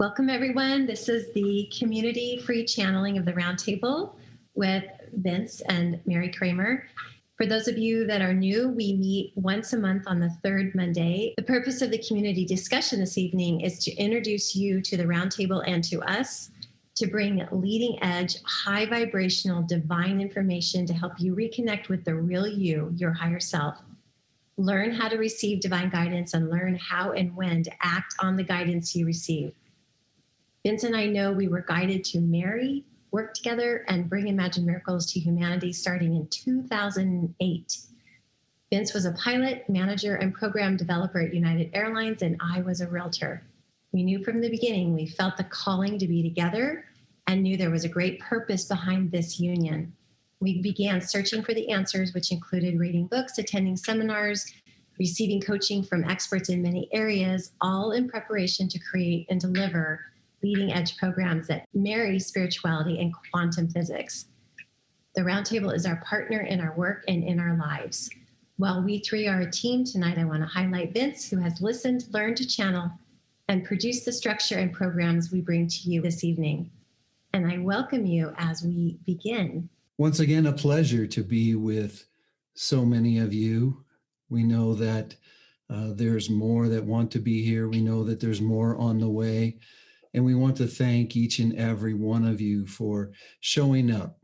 Welcome, everyone. This is the community free channeling of the Roundtable with Vince and Mary Kramer. For those of you that are new, we meet once a month on the third Monday. The purpose of the community discussion this evening is to introduce you to the Roundtable and to us, to bring leading edge, high vibrational, divine information to help you reconnect with the real you, your higher self. Learn how to receive divine guidance and learn how and when to act on the guidance you receive. Vince and I know we were guided to marry, work together, and bring Imagine Miracles to humanity starting in 2008. Vince was a pilot, manager, and program developer at United Airlines, and I was a realtor. We knew from the beginning we felt the calling to be together and knew there was a great purpose behind this union. We began searching for the answers, which included reading books, attending seminars, receiving coaching from experts in many areas, all in preparation to create and deliver leading edge programs that marry spirituality and quantum physics. The Roundtable is our partner in our work and in our lives. While we three are a team tonight, I want to highlight Vince, who has listened, learned to channel, and produce the structure and programs we bring to you this evening. And I welcome you as we begin. Once again, a pleasure to be with so many of you. We know that there's more that want to be here. We know that there's more on the way. And we want to thank each and every one of you for showing up,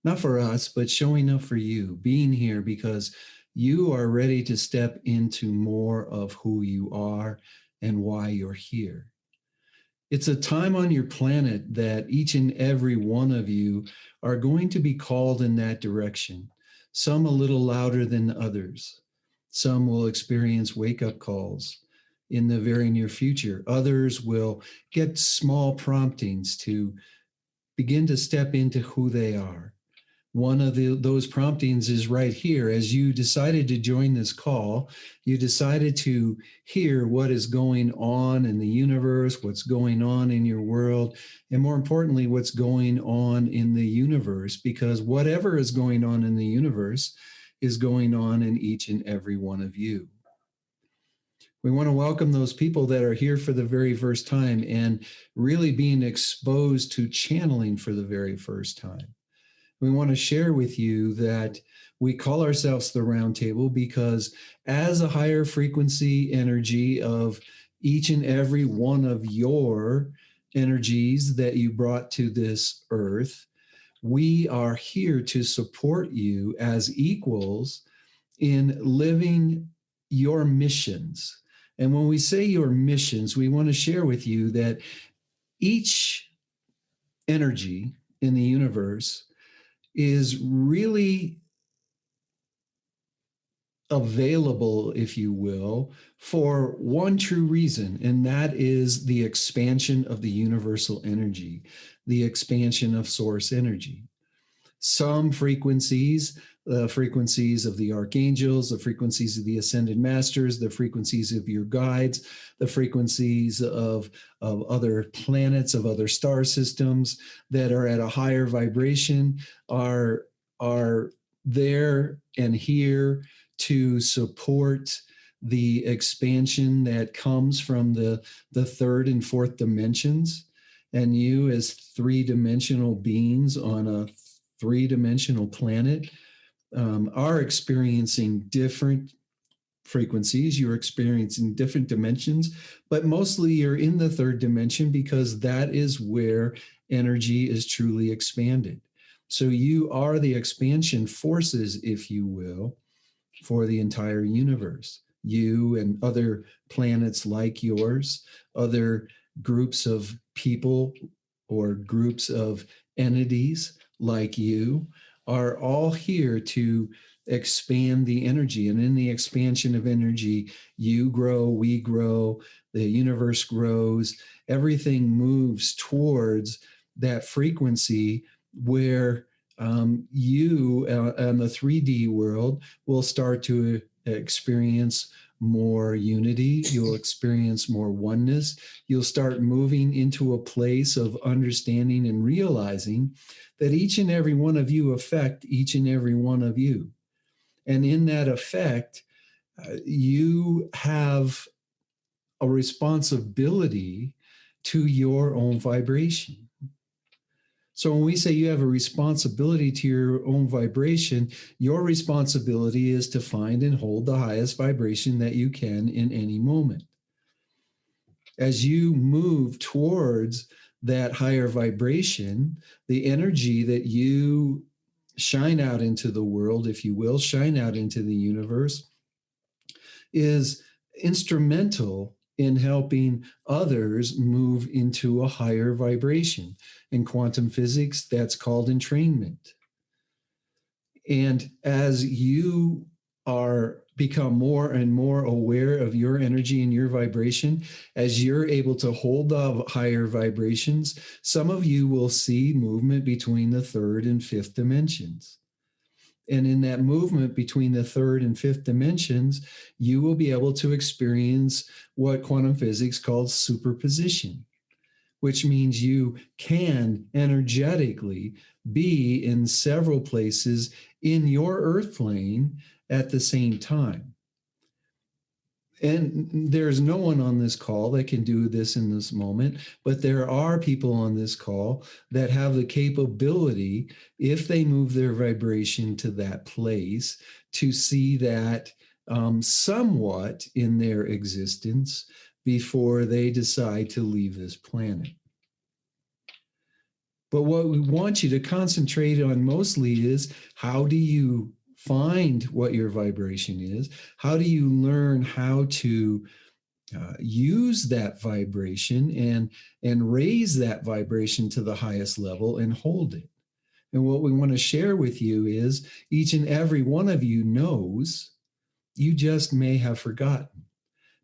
not for us, but showing up for you, being here because you are ready to step into more of who you are and why you're here. It's a time on your planet that each and every one of you are going to be called in that direction, some a little louder than others. Some will experience wake-up calls in the very near future. Others will get small promptings to begin to step into who they are. One of those promptings is right here. As you decided to join this call, you decided to hear what is going on in the universe, what's going on in your world, and more importantly, what's going on in the universe, because whatever is going on in the universe is going on in each and every one of you. We want to welcome those people that are here for the very first time and really being exposed to channeling for the very first time. We want to share with you that we call ourselves the Roundtable because as a higher frequency energy of each and every one of your energies that you brought to this earth, we are here to support you as equals in living your missions. And when we say your missions, we want to share with you that each energy in the universe is really available, if you will, for one true reason, and that is the expansion of the universal energy, the expansion of source energy. Some frequencies, the frequencies of the archangels, the frequencies of the ascended masters, the frequencies of your guides, the frequencies of other planets, of other star systems that are at a higher vibration are there and here to support the expansion that comes from the third and fourth dimensions. And you as three-dimensional beings on a three-dimensional planet are experiencing different frequencies. You're experiencing different dimensions, but mostly you're in the third dimension because that is where energy is truly expanded. So you are the expansion forces, if you will, for the entire universe. You and other planets like yours, other groups of people or groups of entities like you are all here to expand the energy. And in the expansion of energy, you grow, we grow, the universe grows, everything moves towards that frequency where you and the 3D world will start to experience more unity. You'll experience more oneness. You'll start moving into a place of understanding and realizing that each and every one of you affect each and every one of you. And in that effect, you have a responsibility to your own vibration. So when we say you have a responsibility to your own vibration, your responsibility is to find and hold the highest vibration that you can in any moment. As you move towards that higher vibration, the energy that you shine out into the world, if you will, shine out into the universe, is instrumental in helping others move into a higher vibration. In quantum physics, that's called entrainment. And as you are become more and more aware of your energy and your vibration, as you're able to hold the higher vibrations, some of you will see movement between the third and fifth dimensions. And in that movement between the third and fifth dimensions, you will be able to experience what quantum physics calls superposition, which means you can energetically be in several places in your earth plane at the same time. And there's no one on this call that can do this in this moment, but there are people on this call that have the capability, if they move their vibration to that place, to see that somewhat in their existence before they decide to leave this planet. But what we want you to concentrate on mostly is, how do you find what your vibration is? How do you learn how to use that vibration and raise that vibration to the highest level and hold it? And what we want to share with you is, each and every one of you knows, you just may have forgotten,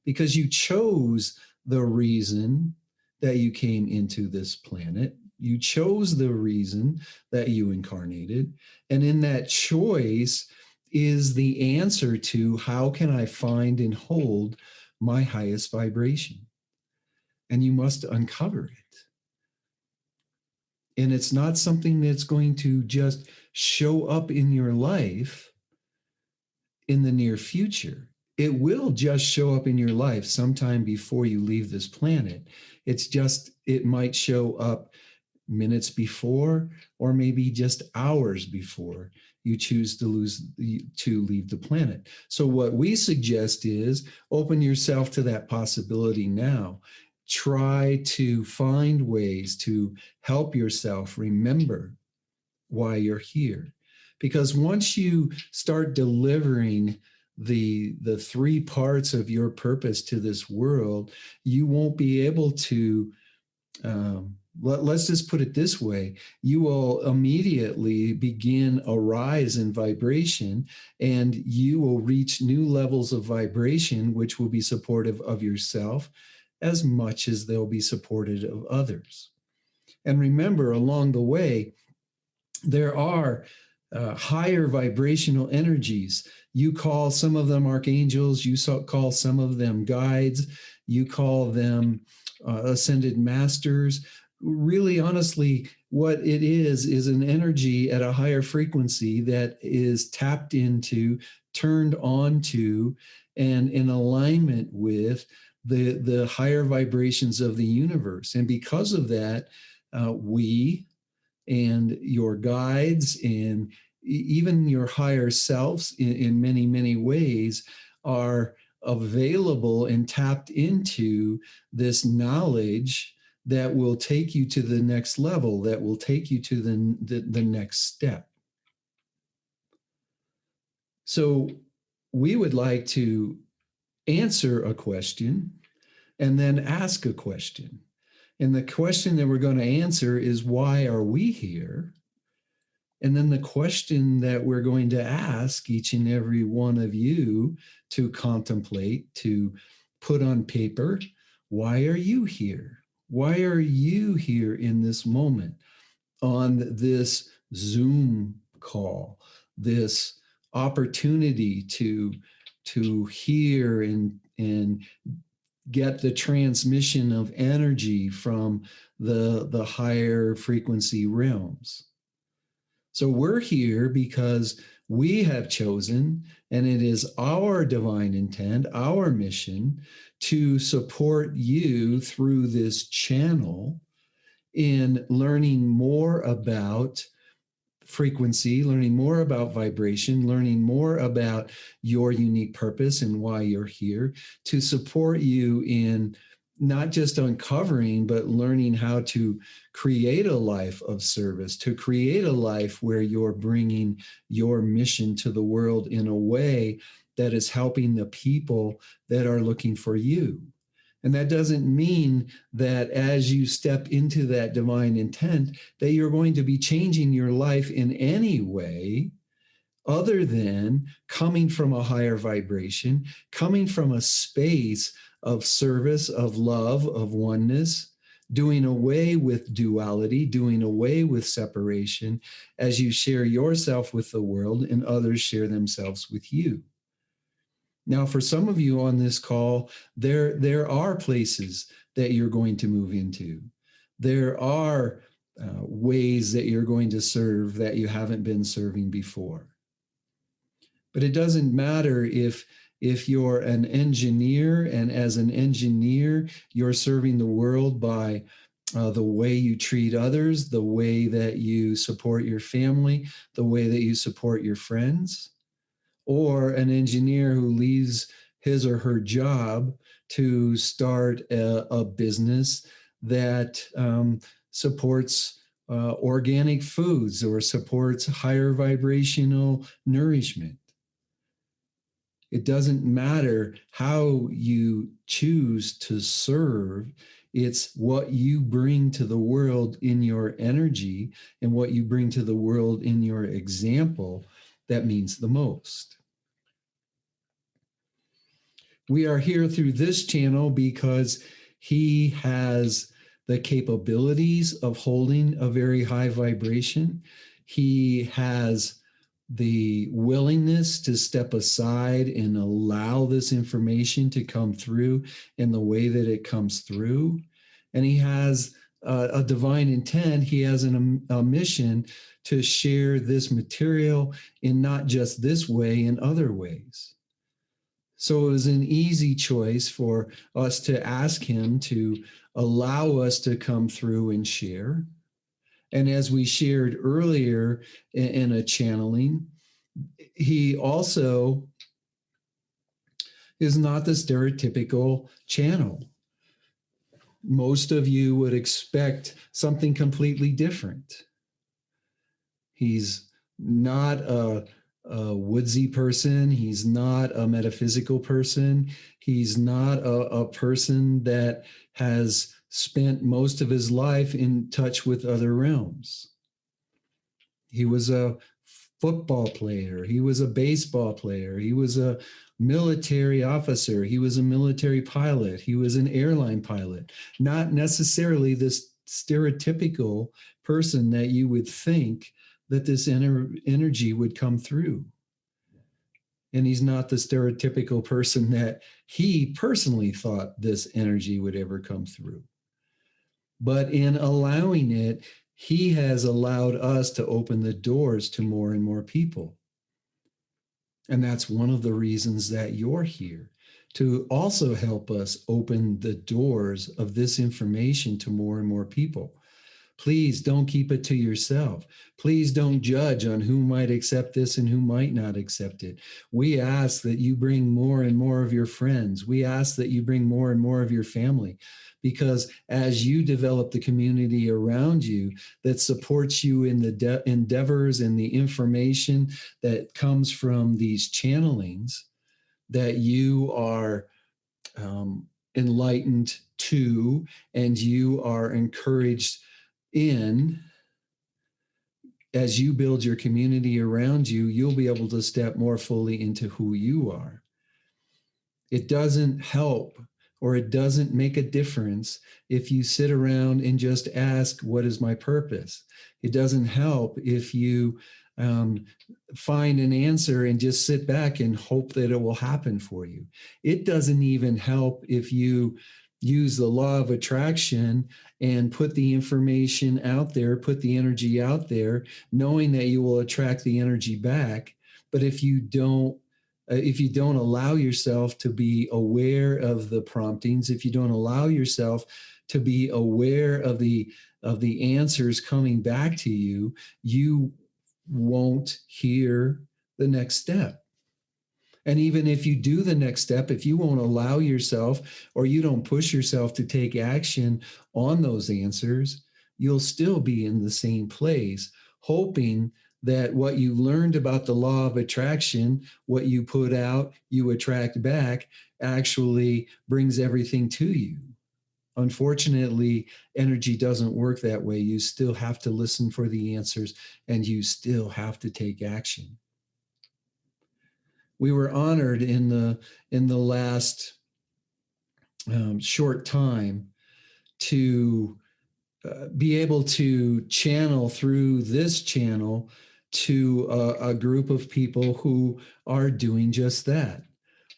because you chose the reason that you came into this planet. You chose the reason that you incarnated. And in that choice is the answer to, how can I find and hold my highest vibration? And you must uncover it. And it's not something that's going to just show up in your life in the near future. It will just show up in your life sometime before you leave this planet. It's just, it might show up minutes before, or maybe just hours before you choose to leave the planet. So what we suggest is, open yourself to that possibility now. Try to find ways to help yourself remember why you're here. Because once you start delivering the three parts of your purpose to this world, you won't be able to let's just put it this way: you will immediately begin a rise in vibration, and you will reach new levels of vibration, which will be supportive of yourself as much as they'll be supportive of others. And remember, along the way, there are higher vibrational energies. You call some of them archangels, you call some of them guides, you call them ascended masters. Really, honestly, what it is an energy at a higher frequency that is tapped into, turned on to, and in alignment with the higher vibrations of the universe. And because of that, we and your guides and even your higher selves in many, many ways are available and tapped into this knowledge that will take you to the next level, that will take you to the next step. So we would like to answer a question and then ask a question. And the question that we're going to answer is, why are we here? And then the question that we're going to ask each and every one of you to contemplate, to put on paper: why are you here? Why are you here in this moment on this Zoom call, this opportunity to hear and get the transmission of energy from the higher frequency realms? So we're here because we have chosen, and it is our divine intent, our mission, to support you through this channel in learning more about frequency, learning more about vibration, learning more about your unique purpose and why you're here, to support you in not just uncovering, but learning how to create a life of service, to create a life where you're bringing your mission to the world in a way that is helping the people that are looking for you. And that doesn't mean that as you step into that divine intent, that you're going to be changing your life in any way other than coming from a higher vibration, coming from a space of service, of love, of oneness, doing away with duality, doing away with separation as you share yourself with the world and others share themselves with you. Now, for some of you on this call, there are places that you're going to move into. There are ways that you're going to serve that you haven't been serving before. But it doesn't matter if you're an engineer, and as an engineer, you're serving the world by the way you treat others, the way that you support your family, the way that you support your friends, or an engineer who leaves his or her job to start a business that supports organic foods or supports higher vibrational nourishment. It doesn't matter how you choose to serve. It's what you bring to the world in your energy and what you bring to the world in your example that means the most. We are here through this channel because he has the capabilities of holding a very high vibration. He has the willingness to step aside and allow this information to come through in the way that it comes through. And he has a divine intent. He has a mission to share this material in not just this way, in other ways. So it was an easy choice for us to ask him to allow us to come through and share. And as we shared earlier in a channeling, he also is not the stereotypical channel. Most of you would expect something completely different. He's not a woodsy person. He's not a metaphysical person. He's not a person that has spent most of his life in touch with other realms. He was a football player. He was a baseball player. He was a military officer. He was a military pilot. He was an airline pilot. Not necessarily this stereotypical person that you would think that this energy would come through. And he's not the stereotypical person that he personally thought this energy would ever come through. But in allowing it, he has allowed us to open the doors to more and more people. And that's one of the reasons that you're here, to also help us open the doors of this information to more and more people. Please don't keep it to yourself. Please don't judge on who might accept this and who might not accept it. We ask that you bring more and more of your friends. We ask that you bring more and more of your family, because as you develop the community around you that supports you in the endeavors and the information that comes from these channelings, that you are enlightened to, and you are encouraged in, as you build your community around you, you'll be able to step more fully into who you are. It doesn't help, or it doesn't make a difference if you sit around and just ask, what is my purpose? It doesn't help if you find an answer and just sit back and hope that it will happen for you. It doesn't even help if you use the law of attraction and put the information out there, put the energy out there, knowing that you will attract the energy back. But if you don't if you don't allow yourself to be aware of the promptings, if you don't allow yourself to be aware of the answers coming back to you, you won't hear the next step. And even if you do the next step, if you won't allow yourself or you don't push yourself to take action on those answers, you'll still be in the same place, hoping that what you learned about the law of attraction, what you put out, you attract back, actually brings everything to you. Unfortunately, energy doesn't work that way. You still have to listen for the answers and you still have to take action. We were honored in the last short time to be able to channel through this channel to a group of people who are doing just that,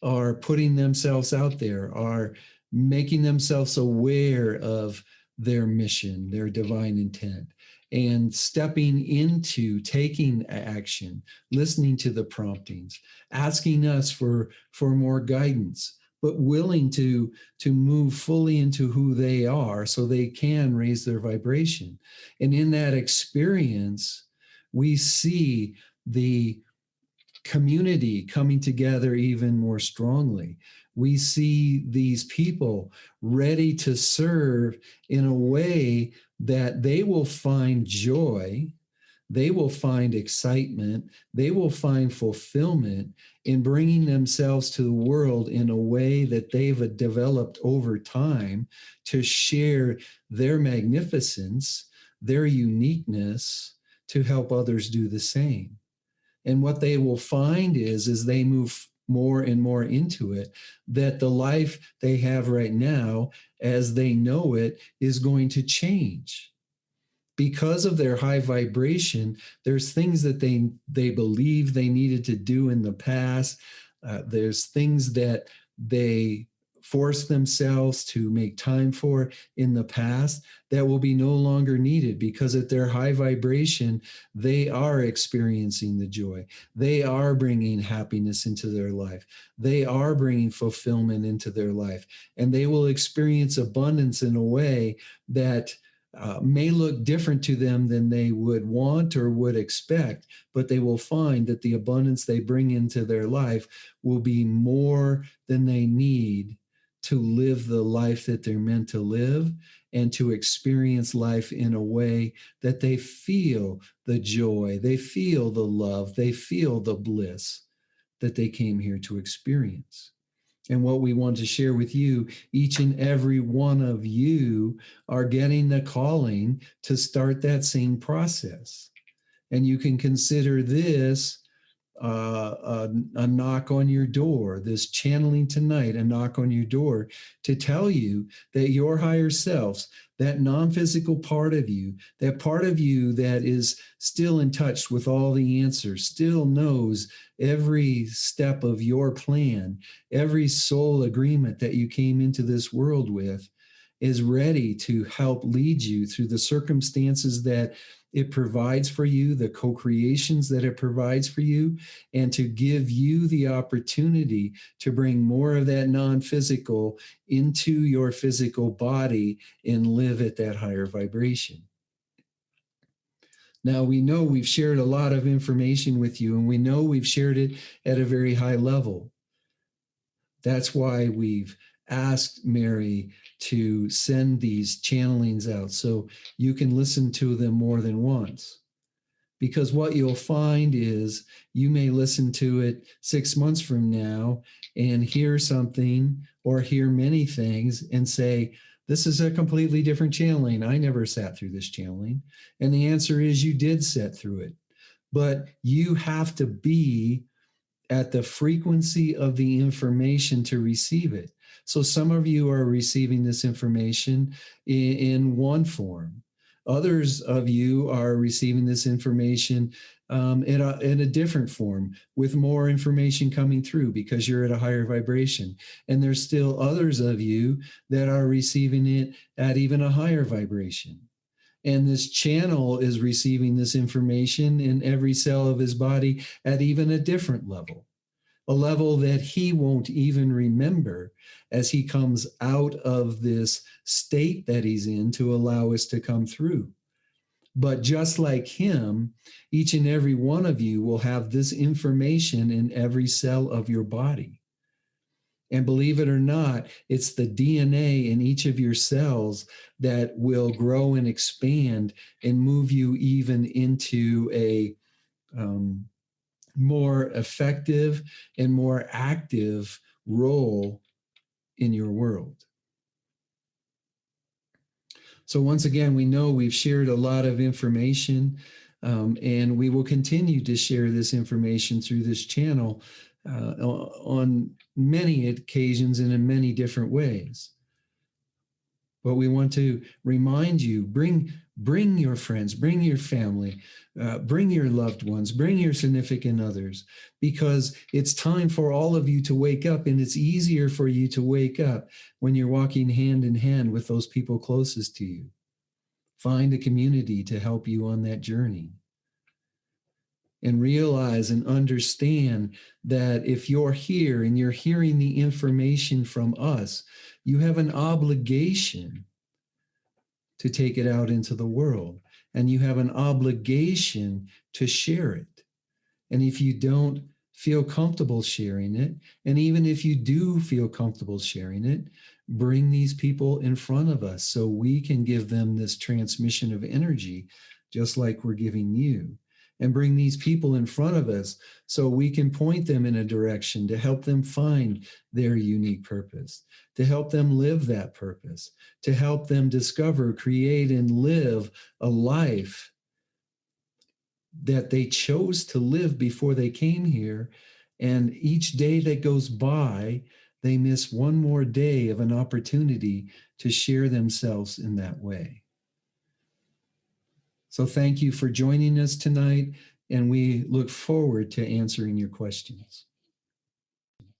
are putting themselves out there, are making themselves aware of their mission, their divine intent, and stepping into taking action, listening to the promptings, asking us for more guidance, but willing to move fully into who they are so they can raise their vibration. And in that experience, we see the community coming together even more strongly. We see these people ready to serve in a way that they will find joy, they will find excitement, they will find fulfillment in bringing themselves to the world in a way that they've developed over time to share their magnificence, their uniqueness, to help others do the same. And what they will find is, as they move more and more into it, that the life they have right now, as they know it, is going to change. Because of their high vibration, there's things that they believe they needed to do in the past. There's things that they forced themselves to make time for in the past that will be no longer needed, because at their high vibration, they are experiencing the joy. They are bringing happiness into their life. They are bringing fulfillment into their life. And they will experience abundance in a way that may look different to them than they would want or would expect, but they will find that the abundance they bring into their life will be more than they need to live the life that they're meant to live and to experience life in a way that they feel the joy, they feel the love, they feel the bliss that they came here to experience. And what we want to share with you, each and every one of you are getting the calling to start that same process. And you can consider this a knock on your door, this channeling tonight, a knock on your door to tell you that your higher selves, that non-physical part of you that is still in touch with all the answers, still knows every step of your plan, every soul agreement that you came into this world with, is ready to help lead you through the circumstances that it provides for you, the co-creations that it provides for you, and to give you the opportunity to bring more of that non-physical into your physical body and live at that higher vibration. Now, we know we've shared a lot of information with you, and we know we've shared it at a very high level. That's why we've asked Mary to send these channelings out so you can listen to them more than once. Because what you'll find is you may listen to it 6 months from now and hear something or hear many things and say, this is a completely different channeling. I never sat through this channeling. And the answer is you did sit through it. But you have to be at the frequency of the information to receive it. So some of you are receiving this information in one form. Others of you are receiving this information in a different form, with more information coming through because you're at a higher vibration. And there's still others of you that are receiving it at even a higher vibration. And this channel is receiving this information in every cell of his body at even a different level. a level that he won't even remember as he comes out of this state that he's in to allow us to come through. But just like him, each and every one of you will have this information in every cell of your body. And believe it or not, it's the DNA in each of your cells that will grow and expand and move you even into a more effective and more active role in your world. So once again, we know we've shared a lot of information, and we will continue to share this information through this channel on many occasions and in many different ways. But we want to remind you, bring your friends, bring your family, bring your loved ones, bring your significant others, because it's time for all of you to wake up, and it's easier for you to wake up when you're walking hand in hand with those people closest to you. Find a community to help you on that journey. And realize and understand that if you're here and you're hearing the information from us, you have an obligation to take it out into the world, and you have an obligation to share it. And if you don't feel comfortable sharing it, and even if you do feel comfortable sharing it, bring these people in front of us so we can give them this transmission of energy, just like we're giving you. And bring these people in front of us so we can point them in a direction to help them find their unique purpose, to help them live that purpose, to help them discover, create, and live a life that they chose to live before they came here. And each day that goes by, they miss one more day of an opportunity to share themselves in that way. So thank you for joining us tonight, and we look forward to answering your questions.